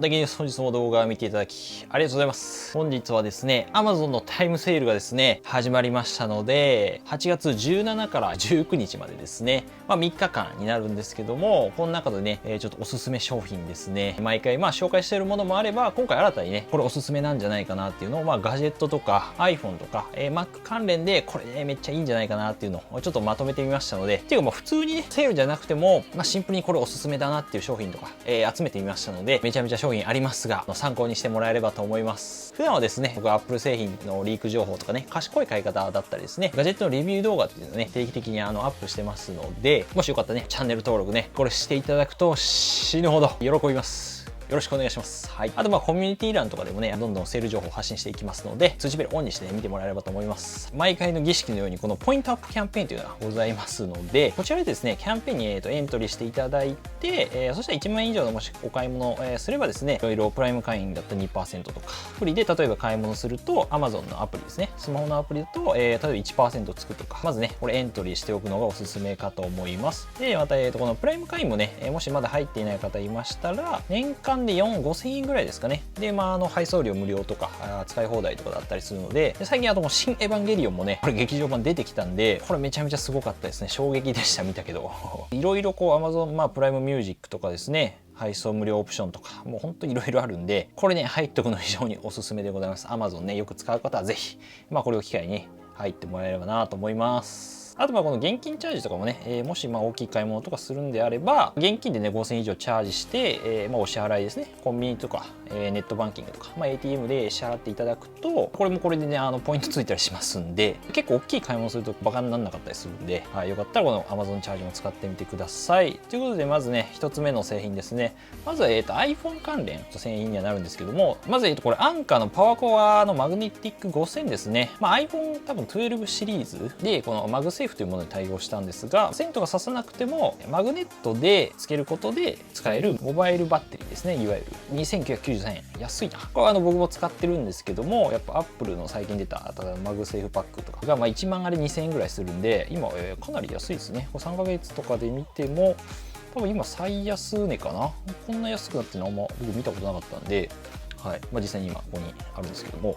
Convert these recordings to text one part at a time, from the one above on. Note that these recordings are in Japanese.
的に本日も動画を見ていただきありがとうございます。本日はですね、Amazon のタイムセールがですね、始まりましたので、8月17から19日までですね、3日間になるんですけども、この中でね、ちょっとおすすめ商品ですね、毎回紹介しているものもあれば、今回新たにね、これおすすめなんじゃないかなっていうのを、ガジェットとか iPhone とか、Mac 関連でこれね、めっちゃいいんじゃないかなっていうのをちょっとまとめてみましたので、っていうか普通にね、セールじゃなくても、シンプルにこれおすすめだなっていう商品とか、集めてみましたので、めちゃめちゃ商品ありますが、参考にしてもらえればと思います。普段はですね、僕は Apple 製品のリーク情報とかね、賢い買い方だったりですね、ガジェットのレビュー動画っていうのをね、定期的にアップしてますので、もしよかったらね、チャンネル登録ね、これしていただくと死ぬほど喜びます。よろしくお願いします。はい。あとコミュニティ欄とかでもね、どんどんセール情報を発信していきますので、通知ベルオンにしてね、見てもらえればと思います。毎回の儀式のように、このポイントアップキャンペーンというのがございますので、こちらでですね、キャンペーンにエントリーしていただいて、そしたら1万円以上のもしお買い物すればですね、いろいろプライム会員だったら 2% とか、アプリで例えば買い物すると、Amazon のアプリですね、スマホのアプリだと、例えば 1% つくとか、まずね、これエントリーしておくのがおすすめかと思います。で、また、このプライム会員もね、もしまだ入っていない方いましたら、年間で5000円ぐらいですかね。で、配送料無料とか、使い放題とかだったりするので、最近新エヴァンゲリオンもね、これ劇場版出てきたんで、これめちゃめちゃすごかったですね。衝撃でした、見たけど。いろいろAmazon、プライムミュージックとかですね、配送無料オプションとか、もう本当にいろいろあるんで、これね、入っておくの非常におすすめでございます。Amazon ね、よく使う方はぜひ、これを機会に入ってもらえればなと思います。あとこの現金チャージとかもね、もし大きい買い物とかするんであれば、現金でね、5000円以上チャージして、お支払いですね、コンビニとか、ネットバンキングとか、ATM で支払っていただくと、これもこれでね、ポイントついたりしますんで、結構大きい買い物するとバカにならなかったりするんで、よかったらこの Amazon チャージも使ってみてください。ということで、まずね、一つ目の製品ですね。まずは、iPhone 関連の製品にはなるんですけども、まず、これ、アンカーのパワコアのマグネティック5000ですね。iPhone 多分12シリーズで、このマグセーフというものに対応したんですが、線とか刺さなくてもマグネットでつけることで使えるモバイルバッテリーですね。いわゆる2993円、安いな。これは僕も使ってるんですけども、やっぱアップルの最近出たマグセーフパックとかが1万あれ2000円ぐらいするんで、今、かなり安いですね。これ3ヶ月とかで見ても多分今最安値かな。こんな安くなってるのはあんま僕見たことなかったんで、はい。実際に今ここにあるんですけども、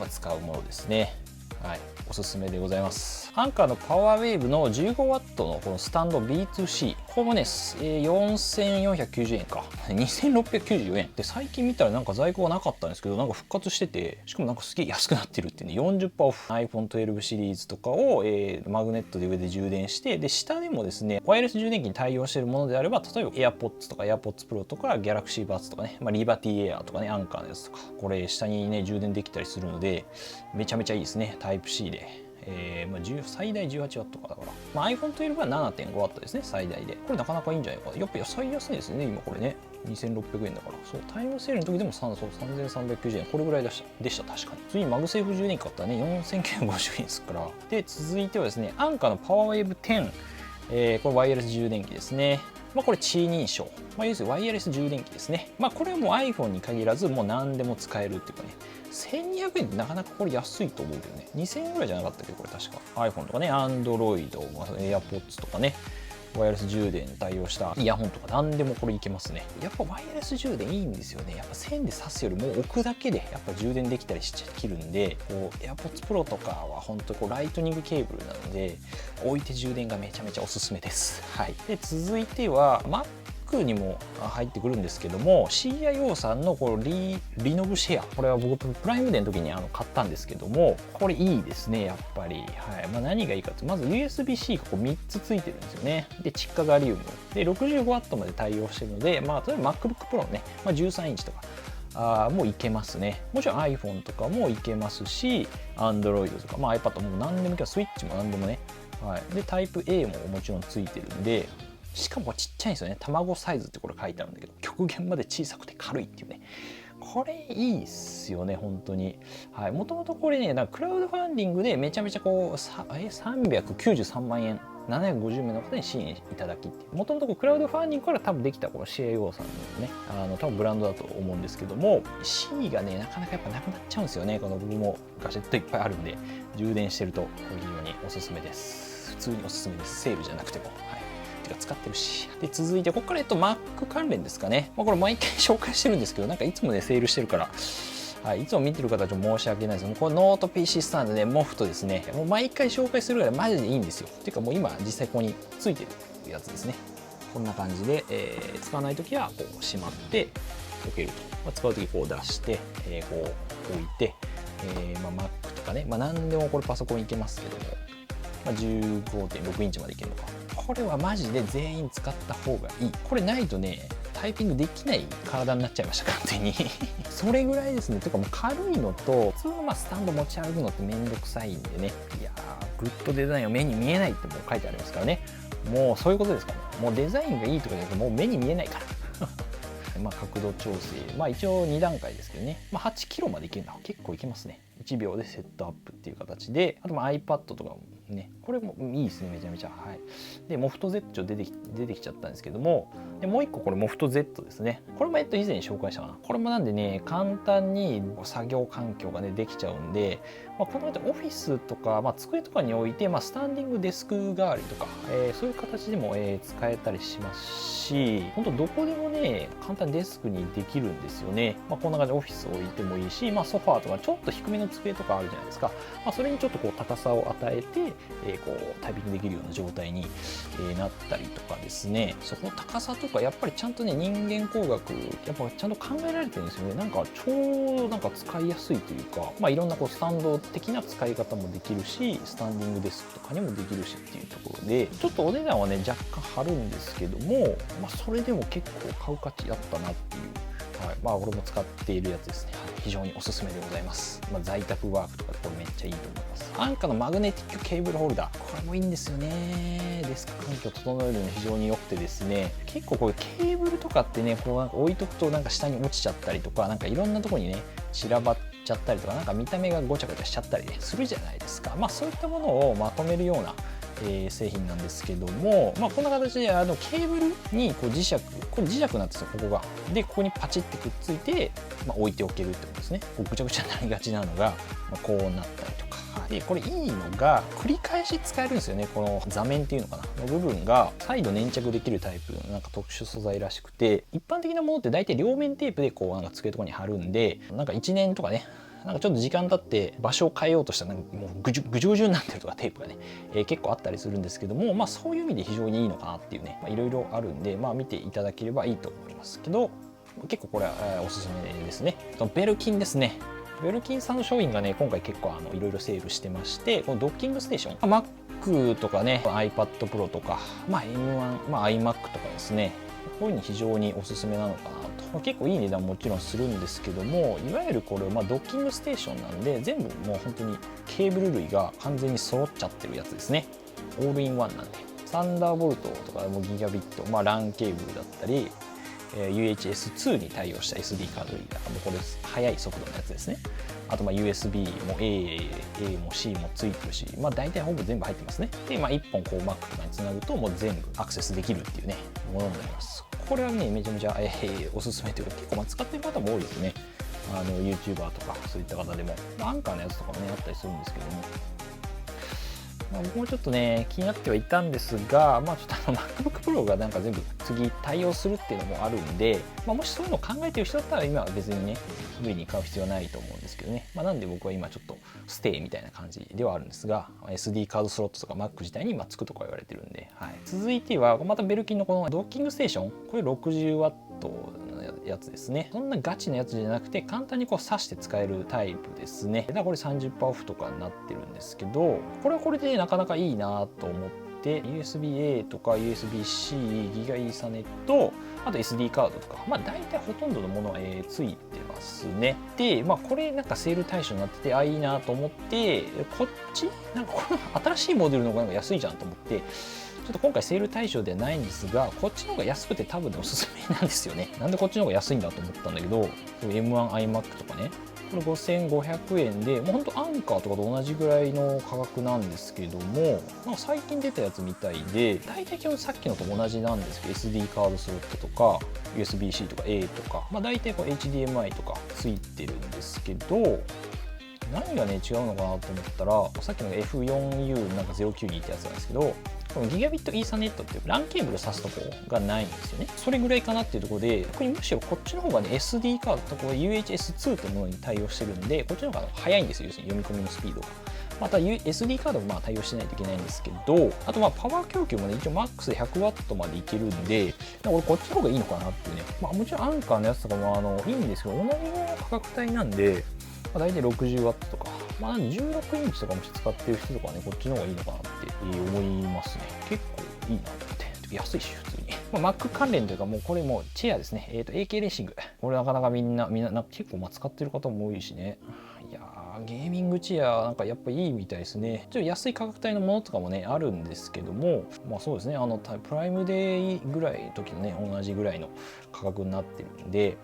使うものですね。はい、おすすめでございます。アンカーのパワーウェーブの 15W のこのスタンド B2C。これもね、4490円か。2694円。で、最近見たら在庫がなかったんですけど、復活してて、しかもすげえ安くなってるっていうね、40% オフ。iPhone 12シリーズとかを、マグネットで上で充電して、で、下でもですね、ワイヤレス充電器に対応しているものであれば、例えば AirPods とか AirPods Pro とか Galaxy Buds とかね、リバティエアーとかね、アンカーのやつとか、これ下にね、充電できたりするので、めちゃめちゃいいですね。タイプ C で。最大 18W かだから、iPhone 12は 7.5W ですね、最大で。これなかなかいいんじゃないかな。やっぱ最安いですね、今これね。2600円だから。そう、タイムセールの時でも3390円。これぐらいでした、確かに。次にマグセーフ充電器買ったらね、4950円ですから。で、続いてはですね、アンカーのパワーウェーブ10。これワイヤレス充電器ですね。これ、地位認証。要するにワイヤレス充電器ですね。これはもう iPhone に限らず、もう何でも使えるっていうかね。1200円ってなかなかこれ安いと思うけどね。2000円ぐらいじゃなかったっけこれ確か。iPhone とかね、Android、AirPods とかね、ワイヤレス充電に対応したイヤホンとか何でもこれいけますね。やっぱワイヤレス充電いいんですよね。やっぱ線で挿すよりも置くだけでやっぱ充電できたりしきるんで、AirPods Pro とかは本当ライトニングケーブルなので、置いて充電がめちゃめちゃおすすめです。はい。で、続いては、Macにも入ってくるんですけども CIO さんのこのリノブシェア、これは僕プライムデーの時に買ったんですけども、これいいですねやっぱり。はい。何がいいかって、まず USB-C が3つついてるんですよね。で、窒化ガリウムで 65W まで対応してるので、例えば MacBook Pro のね、13インチとかもういけますね。もちろん iPhone とかもいけますし、Android とか、iPad も何でもいけます。スイッチも何でもね。はい。で、タイプ A ももちろんついてるんで、しかもちっちゃいんですよね。卵サイズってこれ書いてあるんだけど、極限まで小さくて軽いっていうね。これいいっすよね、本当に。はい。もともとこれね、クラウドファンディングでめちゃめちゃ393万円。750名の方に支援いただきっていう。もともとクラウドファンディングから多分できたこの CIO さんのね、多分ブランドだと思うんですけども、C がね、なかなかやっぱなくなっちゃうんですよね。この僕もガジェットいっぱいあるんで、充電してると非常におすすめです。普通におすすめです。セールじゃなくても。はい。てか使ってるし。で、続いてここから Mac 関連ですかね。これ毎回紹介してるんですけど、なんかいつもねセールしてるから、はい、いつも見てる方はちょっと申し訳ないですけど、このノート PC スタンドね、モフトですね。もう毎回紹介するぐらいマジでいいんですよ。ていうかもう今実際ここについてるやつですね。こんな感じで、使わないときはこうしまって置けると。使うときこう出して、こう置いて、Mac とかね、何でもこれパソコンいけますけども、15.6 インチまでいけるのか。これはマジで全員使った方がいい。これないとね、タイピングできない体になっちゃいました、完全に。それぐらいですね。てかもう軽いのと、普通のスタンド持ち歩くのってめんどくさいんでね。いやー、グッドデザインは目に見えないってもう書いてありますからね。もうそういうことですからね。もうデザインがいいとかじゃなくて、もう目に見えないから。角度調整、一応2段階ですけどね、8キロまでいけるのは結構いけますね。1秒でセットアップっていう形で、あとiPad とかもね、これもいいですね、めちゃめちゃ。はい。で、モフト Z 出てきちゃったんですけども、でもう一個これモフト Z ですね。これも以前に紹介したかな。これもなんでね、簡単に作業環境がね、できちゃうんで、このオフィスとか、机とかに置いて、スタンディングデスク代わりとか、そういう形でも、使えたりしますし、本当どこでもね、簡単にデスクにできるんですよね。こんな感じでオフィスを置いてもいいし、ソファーとかちょっと低めの机とかあるじゃないですか。それにちょっとこう高さを与えて、こうタイピングできるような状態に、なったりとかですね。そこの高さとかやっぱりちゃんとね、人間工学やっぱちゃんと考えられてるんですよね。なんかちょうどなんか使いやすいというか、いろんなこうスタンド的な使い方もできるし、スタンディングデスクとかにもできるしっていうところで、ちょっとお値段はね若干張るんですけども、それでも結構買う価値あったなっていう、はい、俺も使っているやつですね。非常におすすめでございます。在宅ワークとかでこれめっちゃいいと思います。アンカのマグネティックケーブルホルダー、これもいいんですよね。デスク環境を整えるのに非常に良くてですね、結構こういうケーブルとかってね、こうなんか置いとくとなんか下に落ちちゃったりとか、なんかいろんなところにね散らばっちゃったりとか、なんか見た目がごちゃごちゃしちゃったり、ね、するじゃないですか。そういったものをまとめるような製品なんですけども、こんな形でケーブルにこう磁石、これ磁石なんですよ、ここが。でここにパチってくっついて、置いておけるってことですね。こうぐちゃぐちゃになりがちなのが、こうなったりとか。でこれいいのが繰り返し使えるんですよね。この座面っていうのかなの部分が再度粘着できるタイプのなんか特殊素材らしくて、一般的なものって大体両面テープでこうなんか机とかに貼るんで、なんか1年とかね、なんかちょっと時間経って場所を変えようとしたらなんかもうぐじゅぐじゅになってるとかテープがね、結構あったりするんですけども、そういう意味で非常にいいのかなっていうね、いろいろあるんで、見ていただければいいと思いますけど、結構これはおすすめですね。ベルキンですね。ベルキンさんの商品がね、今回結構いろいろセールしてまして、このドッキングステーション、Mac とかね、iPad Pro とか、M1、iMac とかですね、こういうの非常におすすめなのかなと。結構いい値段もちろんするんですけども、いわゆるこれドッキングステーションなんで、全部もう本当にケーブル類が完全に揃っちゃってるやつですね。オールインワンなんで。サンダーボルトとかもギガビット、LAN ケーブルだったり、UHS-2 に対応した SD カードリーダー、もうこれ速い速度のやつですね。あとUSB も A も C もついてるし、大体ほぼ全部入ってますね。で、1本こう Mac とかにつなぐともう全部アクセスできるっていうね、ものになります。これはね、めちゃめちゃ、おすすめというか、結構使ってる方も多いですね。YouTuber とかそういった方でも。アンカーのやつとかもね、あったりするんですけども。僕もちょっとね気になってはいたんですが、ちょっとMacBook Pro がなんか全部次対応するっていうのもあるんで、もしそういうのを考えている人だったら今は別にね無理に買う必要はないと思うんですけどね、なんで僕は今ちょっとステイみたいな感じではあるんですが、 SD カードスロットとか Mac 自体につくとか言われてるんで、はい、続いてはまたベルキンのこのドッキングステーション、これ 60W のやつですね。そんなガチなやつじゃなくて簡単にこう挿して使えるタイプですね。だからこれ 30% オフとかになってるんですけど、これはこれでなかなかいいなと思って、 USB-A とか USB-C、 ギガイーサネット、あと SD カードとか、大体ほとんどのものは、ついてますね。で、これなんかセール対象になってて、いいなと思って、こっちなんかこの新しいモデルの方がなんか安いじゃんと思って、ちょっと今回セール対象ではないんですが、こっちの方が安くて多分おすすめなんですよね。なんでこっちの方が安いんだと思ったんだけど、M1 iMac とかね、これ5500円で、もうほんとアンカーとかと同じぐらいの価格なんですけども、最近出たやつみたいで、大体今日さっきのと同じなんですけど、SD カードスロットとか USB-C とか A とか、大体こう HDMI とかついてるんですけど、何がね違うのかなと思ったら、さっきの F4U なんか092ってやつなんですけど、このギガビットイーサネットっていう LAN ケーブル挿すとこがないんですよね。それぐらいかなっていうところで、特にむしろこっちの方がね SD カードとこれ UHS-2 というものに対応してるんで、こっちの方が早いんですよ、要するに読み込みのスピードが。また SD カードも対応してないといけないんですけど、あとパワー供給もね一応マックスで 100W までいけるんで、俺こっちの方がいいのかなっていうね。もちろんアンカーのやつとかもいいんですけど、同じぐらいの価格帯なんで、大体 60W とか、なんで16インチとかもし使ってる人とかね、こっちの方がいいのかなって思いますね。結構いいなと思って。安いし、普通に。Mac 関連というか、もうこれもチェアですね。AK レーシング。これなかなかみんななんか結構使ってる方も多いしね。いやー、ゲーミングチェアなんかやっぱいいみたいですね。ちょっと安い価格帯のものとかもね、あるんですけども、そうですね、プライムデーぐらいの時のね、同じぐらいの価格になってるんで、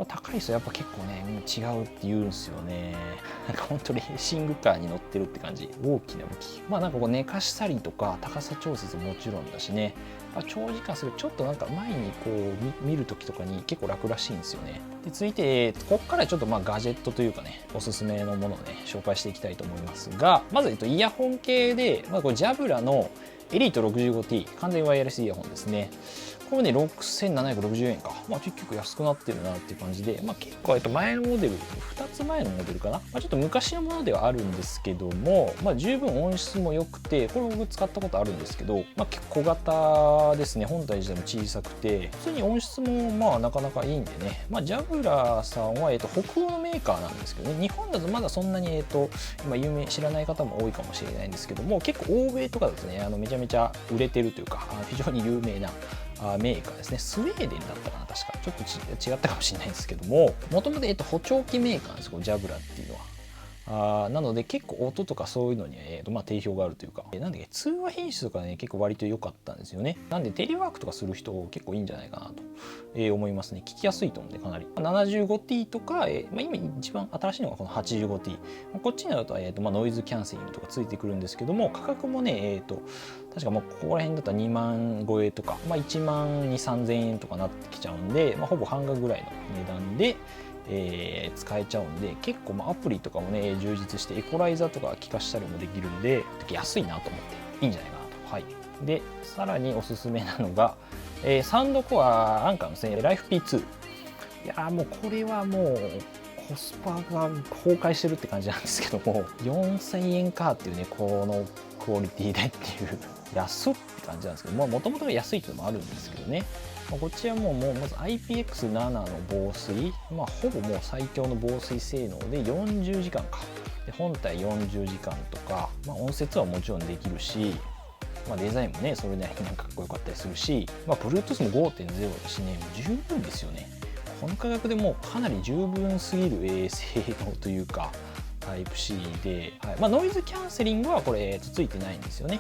高い人はやっぱ結構ね違うって言うんですよね。なんか本当レーシングカーに乗ってるって感じ。大きな武器。なんかこう寝かしたりとか高さ調節もちろんだしね。長時間するちょっとなんか前にこう見る時とかに結構楽らしいんですよね。で続いてここからちょっとガジェットというかねおすすめのものをね紹介していきたいと思いますが、まずイヤホン系でこれジャブラのエリート 65T 完全ワイヤレスイヤホンですね。これね6760円か。結構安くなってるなっていう感じで、結構前のモデル2つ前のモデルかな、ちょっと昔のものではあるんですけども、十分音質も良くて、これ僕使ったことあるんですけど、結構小型ですね。本体自体も小さくて普通に音質もなかなかいいんでね、ジャブラさんは、北欧のメーカーなんですけどね、日本だとまだそんなに、今有名知らない方も多いかもしれないんですけども、結構欧米とかですねめちゃめちゃ売れてるというか非常に有名なメーカーですね。スウェーデンだったかな、確かちょっと違ったかもしれないんですけども、もともと補聴器メーカーなんです、このジャブラっていうのは。なので結構音とかそういうのに、定評があるというか、なんで通話品質とかね結構割と良かったんですよね。なんでテレワークとかする人結構いいんじゃないかなと、思いますね。聞きやすいと思うんでかなり 75T とか、今一番新しいのがこの 85T、こっちになると、ノイズキャンセリングとかついてくるんですけども、価格もね確かここら辺だったら2万超えとか、1万2、3000円とかなってきちゃうんで、ほぼ半額ぐらいの値段で使えちゃうんで、結構アプリとかもね充実してエコライザーとか効かしたりもできるんで安いなと思っていいんじゃないかなと。はい、でさらにおすすめなのが、サウンドコアアンカーのですねライフ P2。 いやもうこれはもうコスパが崩壊してるって感じなんですけども、4000円かっていうねこのクオリティでっていう安っって感じなんですけども、ともとが安いっていうのもあるんですけどね。こっちはもうまず IPX7 の防水、ほぼもう最強の防水性能で40時間か。で本体40時間とか、音節はもちろんできるし、デザインもねそれなりにかっこよかったりするし、Bluetooth も 5.0 だしね、十分ですよね。この価格でもうかなり十分すぎる性能というか、タイプ C で、ノイズキャンセリングはこれついてないんですよね。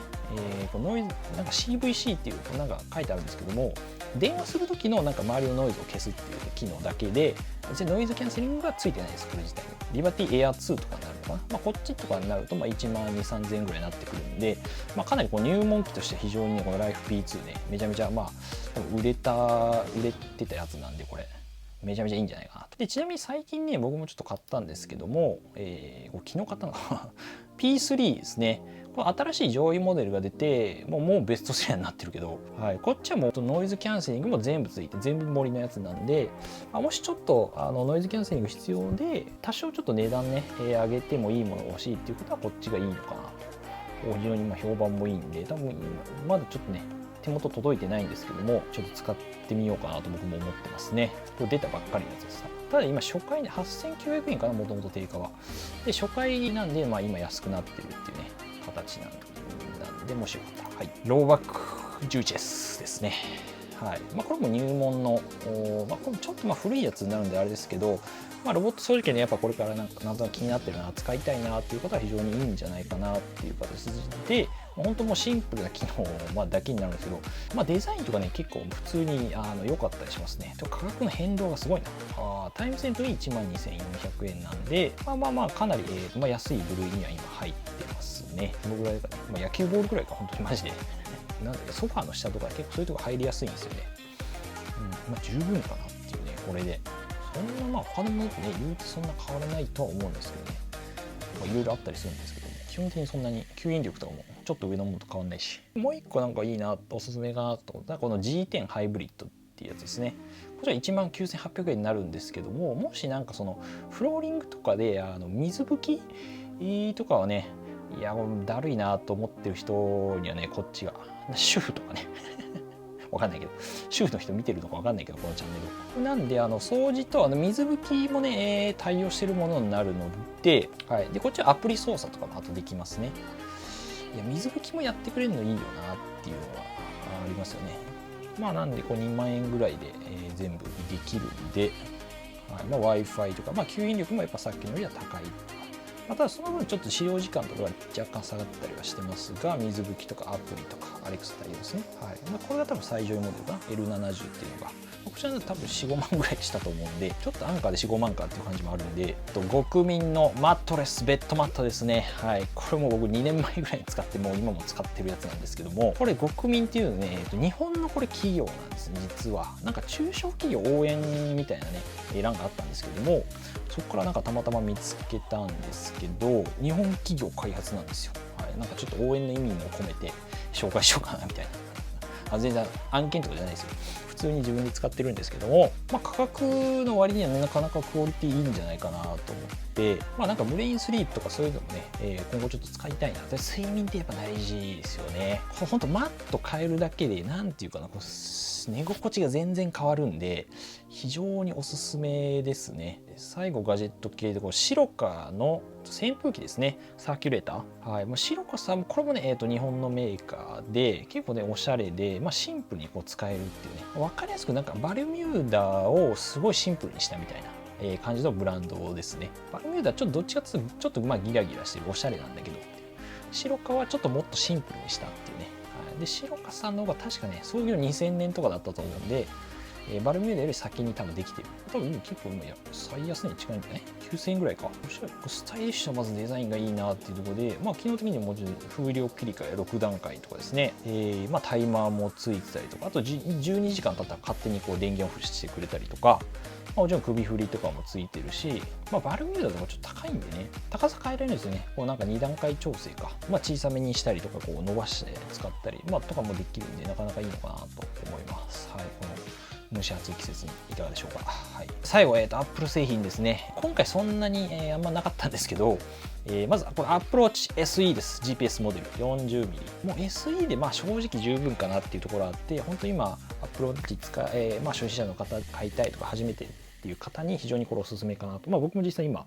このノイズなんか CVC っていうなんか書いてあるんですけども、電話する時のなんか周りのノイズを消すっていう機能だけで、別にノイズキャンセリングがついてないです、これ自体に。リバティエア2とかになるのかな、こっちとかになると1万2、3000円ぐらいになってくるんで、かなり入門機として非常にね、このライフ P2 ね、めちゃめちゃ売れてたやつなんで、これめちゃめちゃいいんじゃないかなと。でちなみに最近ね僕もちょっと買ったんですけども、昨日買ったのかP3 ですね。これ新しい上位モデルが出てもうベストセラーになってるけど、こっちはもうノイズキャンセリングも全部ついて全部盛りのやつなんで、もしちょっとノイズキャンセリング必要で多少ちょっと値段ね、上げてもいいものが欲しいっていうことはこっちがいいのかなと。非常に評判もいいんで、多分まだちょっとね手元届いてないんですけども、ちょっと使ってみようかなと僕も思ってますね。これ出たばっかりのやつです。ただ今初回で8900円かな、もともと定価は。で初回なんで今安くなってるっていうね形なんで、もしよかったら、ローバック 10S ですね。これも入門の、これもちょっと古いやつになるんであれですけど、ロボット掃除機ねやっぱこれからなんとなく気になってるな、使いたいなっていう方は非常にいいんじゃないかなっていう形で、本当もうシンプルな機能、だけになるんですけど、デザインとかね結構普通に良かったりしますね。価格の変動がすごいな。タイムセントで1万2400円なんで、かなり、安い部類には今入ってますね。このぐらいかね、野球ボールくらいか本当にマジでなんだけどソファーの下とか結構そういうとこ入りやすいんですよね。十分かなっていうね、これでそんな他のものとね言うとそんな変わらないとは思うんですけどね。かいろいろあったりするんですけど、基本的にそんなに吸引力とかもちょっと上のものと変わんないし、もう一個なんかいいな、おすすめかなと思ったらこの G10 ハイブリッドっていうやつですね。こちら19,800円になるんですけども、もしなんかそのフローリングとかで水拭きとかはね、いやこれだるいなと思ってる人にはね、こっちが主婦とかねわかんないけど、主婦の人見てるのかわかんないけど、このチャンネルなんで掃除と水拭きもね、対応してるものになるので、はい、でこっちはアプリ操作とかもあとできますね。いや水拭きもやってくれるのいいよなっていうのはありますよね。まあなんでこう2万円ぐらいで、全部できるんで、はい、まあ、Wi-Fi とか、まあ、吸引力もやっぱさっきのよりは高い。まあ、ただその分ちょっと使用時間とかは若干下がったりはしてますが、水拭きとかアプリとかアレクサ対応ですね。はい。まあ、これが多分最上位モデルかな。L70 っていうのが。こちらだと多分4、5万ぐらいしたと思うんで、ちょっと安価で4、5万かっていう感じもあるんで、極眠のマットレス、ベッドマットですね。はい。これも僕2年前ぐらいに使って、もう今も使ってるやつなんですけども、これ極眠っていうのね、日本のこれ企業なんですね、実は。なんか中小企業応援みたいなね、欄があったんですけども、そこからなんかたまたま見つけたんですけど、日本企業開発なんですよ。はい。なんかちょっと応援の意味も込めて紹介しようかなみたいな。全然案件とかじゃないですよ。普通に自分で使ってるんですけども、まあ、価格の割には、ね、なかなかクオリティいいんじゃないかなと思って、まあ、なんかブレインスリープとかそういうのもね、今後ちょっと使いたいな。睡眠ってやっぱ大事ですよね。ほんとマット変えるだけでなんていうかな、寝心地が全然変わるんで非常におすすめですね。最後ガジェット系でシロカの扇風機ですね、サーキュレーター。はい、シロカさんもこれもね、日本のメーカーで結構ねおしゃれで、シンプルに使えるっていうね、分かりやすくなんかバルミューダをすごいシンプルにしたみたいな感じのブランドですね。バルミューダちょっとどっちかっていうとちょっとギラギラしてるおしゃれなんだけど、シロカはちょっともっとシンプルにしたっていうね。でシロカさんの方が確かね創業2000年とかだったと思うんで、バルミューダより先に多分できてる。多分今結構最安値に近いんだね。9000円ぐらいか。スタイリッシュなまずデザインがいいなっていうところで、機能的にももちろん風量切り替え6段階とかですね、タイマーもついてたりとか、あと12時間経ったら勝手に電源オフしてくれたりとか、もちろん首振りとかもついてるし、バルミューダとかちょっと高いんでね、高さ変えられるんですよね。なんか2段階調整か、小さめにしたりとか伸ばして使ったり、とかもできるんでなかなかいいのかなと思います。はい、この蒸し暑い季節にいかがでしょうか。はい、最後、アップル製品ですね。今回そんなに、あんまなかったんですけど、まずこれ Apple Watch SE です。 GPS モデル 40mm、 もう SE で正直十分かなっていうところがあって、本当今 Apple Watch 消費者の方買いたいとか初めてっていう方に非常にこれおすすめかなと。僕も実際今、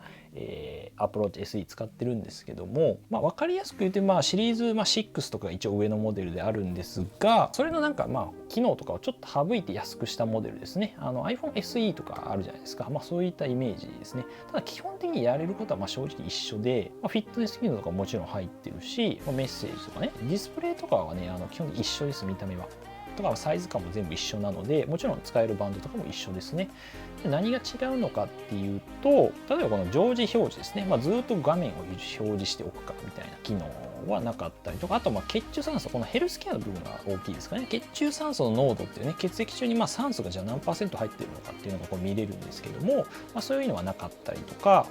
Apple Watch SE 使ってるんですけども、分かりやすく言ってシリーズ、6とかが一応上のモデルであるんですが、それのなんか機能とかをちょっと省いて安くしたモデルですね。iPhone SE とかあるじゃないですか。そういったイメージですね。ただ基本的にやれることは正直一緒で、フィットネス機能とかもちろん入ってるし、メッセージとかね、ディスプレイとかはね、基本的に一緒です。見た目はとかサイズ感も全部一緒なので、もちろん使えるバンドとかも一緒ですね。で何が違うのかっていうと、例えばこの常時表示ですね、ずっと画面を表示しておくかみたいな機能はなかったりとか、あと血中酸素、このヘルスケアの部分が大きいですかね。血中酸素の濃度っていうね、血液中に酸素がじゃあ何%入ってるのかっていうのが見れるんですけども、そういうのはなかったりとか、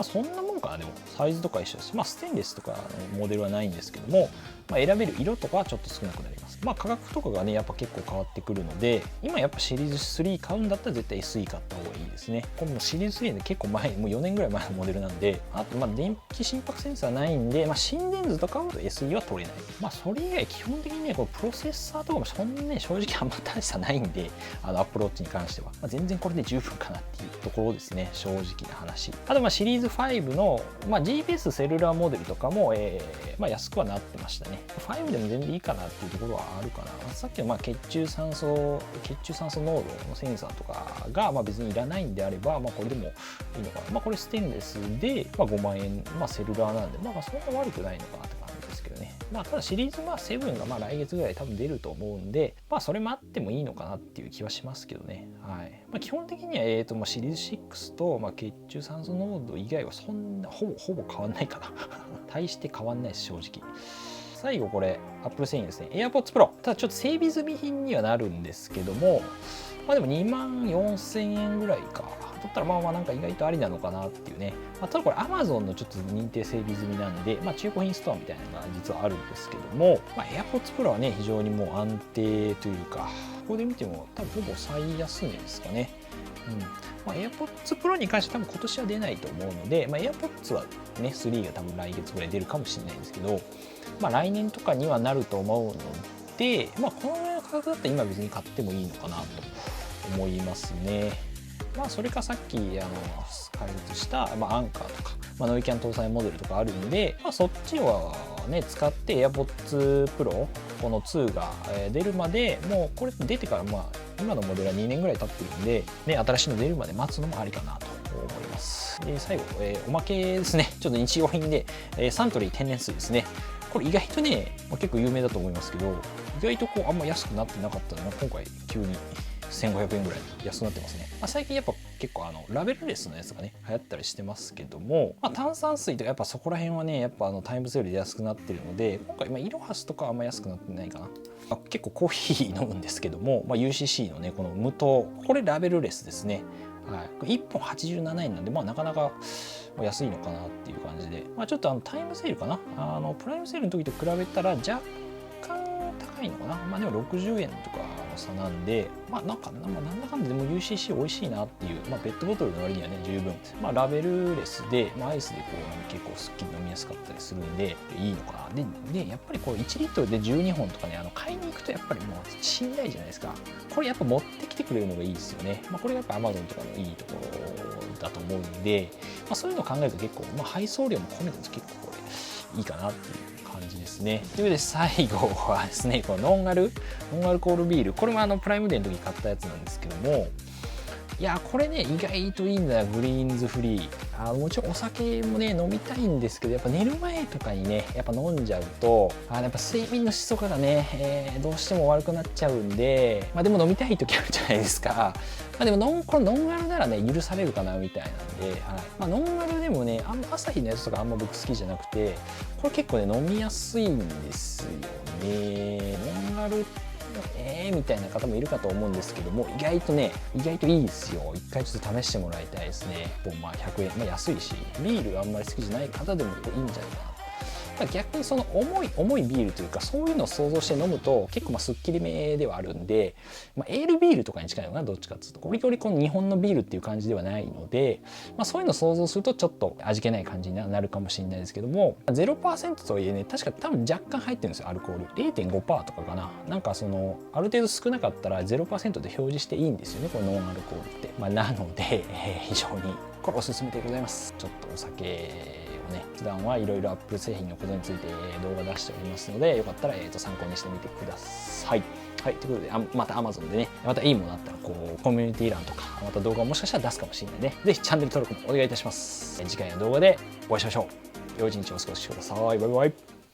そんなもんかな。でもサイズとか一緒です。ステンレスとかのモデルはないんですけども、選べる色とかはちょっと少なくなります。価格とかがねやっぱ結構変わってくるので、今やっぱシリーズ3買うんだったら絶対 SE 買った方がいいですね。これもシリーズ3で結構前、もう4年ぐらい前のモデルなんで、あと電気心拍センサーないんで、心電図とかは SE は取れない。それ以外基本的にね、このプロセッサーとかもそんなね正直あんま大差ないんで、Apple Watch に関しては、全然これで十分かなっていうところですね、正直な話。あとシリーズ5の、GPS セルラーモデルとかも、安くはなってましたね。5でも全然いいかなっていうところはあるかな。さっきの血中酸素濃度のセンサーとかが別にいらないんであれば、これでもいいのかな。これステンレスで、5万円、セルラーなんで、そんな悪くないのかなって感じですけどね。ただシリーズ7が来月ぐらい多分出ると思うんで、それもあってもいいのかなっていう気はしますけどね。はい。基本的には、シリーズ6と、血中酸素濃度以外はそんなほぼ変わんないかな。大して変わんないです、正直。最後これ Apple 製品ですね。 AirPods Pro、 ただちょっと整備済み品にはなるんですけども、でも2万4000円ぐらいか取ったらまあなんか意外とありなのかなっていうね、ただこれ Amazon のちょっと認定整備済みなんで、中古品ストアみたいなのが実はあるんですけども、AirPods Pro はね非常にもう安定というか、ここで見ても多分ほぼ最安値ですかね。AirPods Pro に関して多分今年は出ないと思うので、AirPods はね3が多分来月ぐらい出るかもしれないんですけど、来年とかにはなると思うので、このぐらいの価格だったら今別に買ってもいいのかなと思いますね。それかさっき解説した、アンカーとか、ノイキャン搭載モデルとかあるんで、そっちはね使って AirPods Pro この2が出るまで、もうこれ出てから今のモデルは2年ぐらい経ってるんで、新しいの出るまで待つのもありかなと思います。で最後、おまけですね。ちょっと日用品で、サントリー天然水ですね。これ意外とね、結構有名だと思いますけど、意外とあんま安くなってなかったのが今回急に1500円ぐらい安くなってますね。最近やっぱ結構ラベルレスのやつがね流行ったりしてますけども、炭酸水とかやっぱそこら辺はねやっぱタイムセールで安くなってるので、今回イロハスとかはあんま安くなってないかな。結構コーヒー飲むんですけども、UCC のねこの無糖、これラベルレスですね。1本87円なんで、なかなか安いのかなっていう感じで、ちょっとタイムセールかな、プライムセールの時と比べたら若干高いのかな。でも60円とかの差なんで、なんだかんだでも UCC 美味しいなっていう、ペットボトルの割にはね十分、ラベルレスで、アイスで結構すっきり飲みやすかったりするんでいいのかな。でやっぱり1リットルで12本とかね買いに行くとやっぱりもうしんどいじゃないですか。これやっぱ持ってきてくれるのがいいですよね。これがやっぱ Amazon とかのいいところだと思うんで、そういうのを考えると結構、配送料も込めて結構これいいかなっていう感じですね。というわけで最後はですね、このノンアルコールビール、これもプライムデーの時に買ったやつなんですけども、いやこれね意外といいんだよ。グリーンズフリー、もちろんお酒もね飲みたいんですけど、やっぱ寝る前とかにねやっぱ飲んじゃうとやっぱ睡眠の質とかがね、どうしても悪くなっちゃうんで、でも飲みたい時あるじゃないですか。でもこれノンアルならね許されるかなみたいなんで、ノンアルでもねアサヒのやつとかあんま僕好きじゃなくて、これ結構ね飲みやすいんですよね。ノンアルみたいな方もいるかと思うんですけども、意外といいですよ。一回ちょっと試してもらいたいですね。100円、安いし、ビールあんまり好きじゃない方でもいいんじゃないかな。逆にその重いビールというか、そういうのを想像して飲むと結構すっきりめではあるんで、エールビールとかに近いのかな、どっちかっていうと。これよりこの日本のビールっていう感じではないので、そういうのを想像するとちょっと味気ない感じになるかもしれないですけども、 0% とはいえね、確か多分若干入ってるんですよ、アルコール 0.5% とかかな。なんかそのある程度少なかったら 0% で表示していいんですよね、このノンアルコールって。なので、非常にこれおすすめでございます。ちょっとお酒普段はいろいろ Apple 製品のことについて動画出しておりますので、よかったら参考にしてみてください。はい、ということでまた Amazon でね、またいいものあったらコミュニティ欄とかまた動画をもしかしたら出すかもしれないね。ぜひチャンネル登録もお願いいたします。次回の動画でお会いしましょう。良い一日をお過ごしください。バイバイ。